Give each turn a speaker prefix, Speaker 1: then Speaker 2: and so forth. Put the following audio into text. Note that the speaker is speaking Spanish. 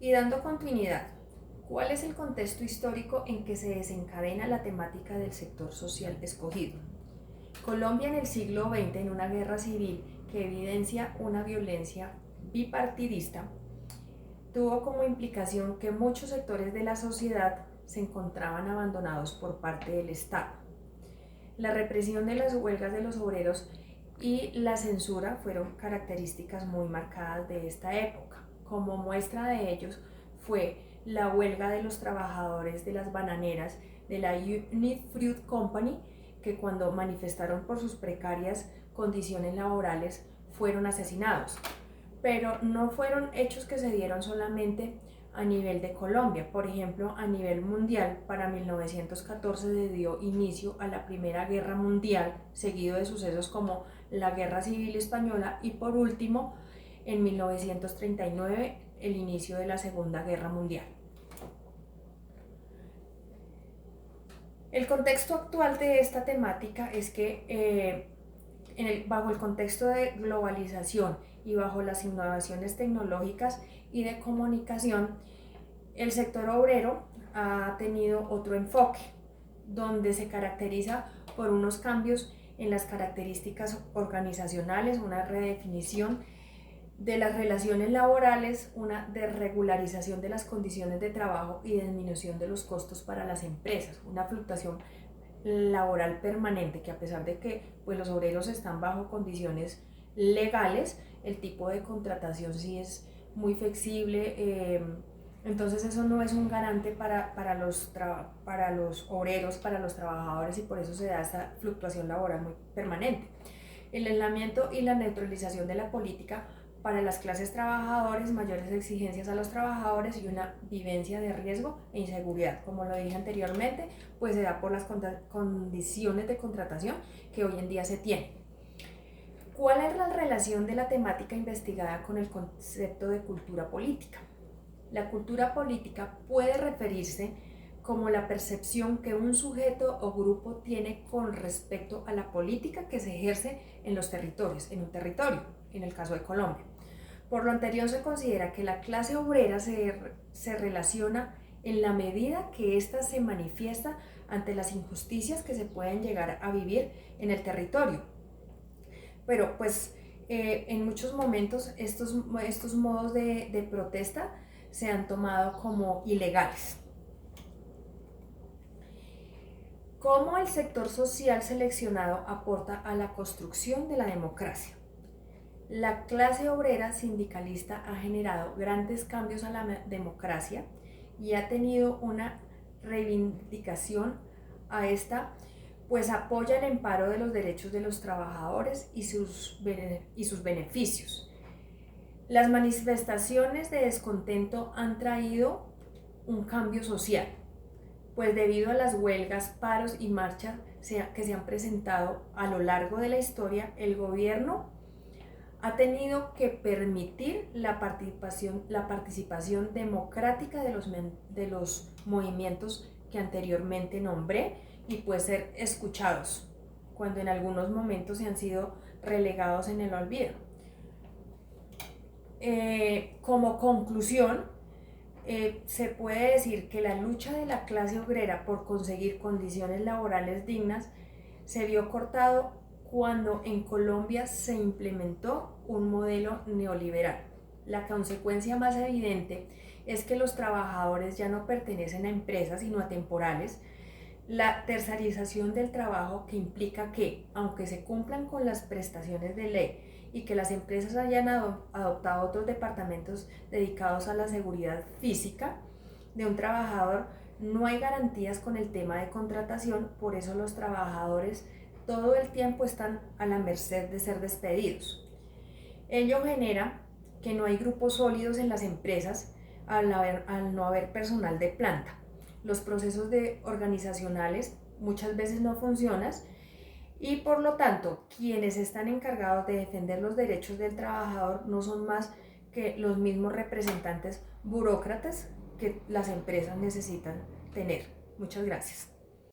Speaker 1: Y dando continuidad, ¿cuál es el contexto histórico en que se desencadena la temática del sector social escogido? Colombia en el siglo XX, en una guerra civil que evidencia una violencia bipartidista, tuvo como implicación que muchos sectores de la sociedad se encontraban abandonados por parte del Estado. La represión de las huelgas de los obreros y la censura fueron características muy marcadas de esta época. Como muestra de ellos fue la huelga de los trabajadores de las bananeras de la United Fruit Company, que cuando manifestaron por sus precarias condiciones laborales fueron asesinados. Pero no fueron hechos que se dieron solamente a nivel de Colombia. Por ejemplo, a nivel mundial, para 1914 se dio inicio a la Primera Guerra Mundial, seguido de sucesos como la Guerra Civil Española y por último, en 1939, el inicio de la Segunda Guerra Mundial. El contexto actual de esta temática es que bajo el contexto de globalización y bajo las innovaciones tecnológicas y de comunicación, el sector obrero ha tenido otro enfoque, donde se caracteriza por unos cambios en las características organizacionales, una redefinición de las relaciones laborales, una desregularización de las condiciones de trabajo y disminución de los costos para las empresas, una fluctuación laboral permanente, que a pesar de que pues, los obreros están bajo condiciones legales, el tipo de contratación sí es muy flexible, entonces eso no es un garante para los obreros, para los trabajadores, y por eso se da esta fluctuación laboral muy permanente. El aislamiento y la neutralización de la política para las clases trabajadoras, mayores exigencias a los trabajadores y una vivencia de riesgo e inseguridad. Como lo dije anteriormente, pues se da por las condiciones de contratación que hoy en día se tienen. ¿Cuál es la relación de la temática investigada con el concepto de cultura política? La cultura política puede referirse como la percepción que un sujeto o grupo tiene con respecto a la política que se ejerce en los territorios, en un territorio, en el caso de Colombia. Por lo anterior se considera que la clase obrera se relaciona en la medida que ésta se manifiesta ante las injusticias que se pueden llegar a vivir en el territorio. Pero pues en muchos momentos estos modos de protesta se han tomado como ilegales. ¿Cómo el sector social seleccionado aporta a la construcción de la democracia? La clase obrera sindicalista ha generado grandes cambios a la democracia y ha tenido una reivindicación a esta, pues apoya el amparo de los derechos de los trabajadores y sus beneficios. Las manifestaciones de descontento han traído un cambio social, pues debido a las huelgas, paros y marchas que se han presentado a lo largo de la historia, el gobierno ha tenido que permitir la participación democrática de los movimientos que anteriormente nombré y pues ser escuchados, cuando en algunos momentos se han sido relegados en el olvido. Como conclusión, se puede decir que la lucha de la clase obrera por conseguir condiciones laborales dignas se vio cortado cuando en Colombia se implementó un modelo neoliberal. La consecuencia más evidente es que los trabajadores ya no pertenecen a empresas sino a temporales. La tercerización del trabajo, que implica que, aunque se cumplan con las prestaciones de ley y que las empresas hayan adoptado otros departamentos dedicados a la seguridad física de un trabajador, no hay garantías con el tema de contratación, por eso los trabajadores todo el tiempo están a la merced de ser despedidos. Ello genera que no hay grupos sólidos en las empresas al no haber personal de planta. Los procesos organizacionales muchas veces no funcionan y por lo tanto quienes están encargados de defender los derechos del trabajador no son más que los mismos representantes burócratas que las empresas necesitan tener. Muchas gracias.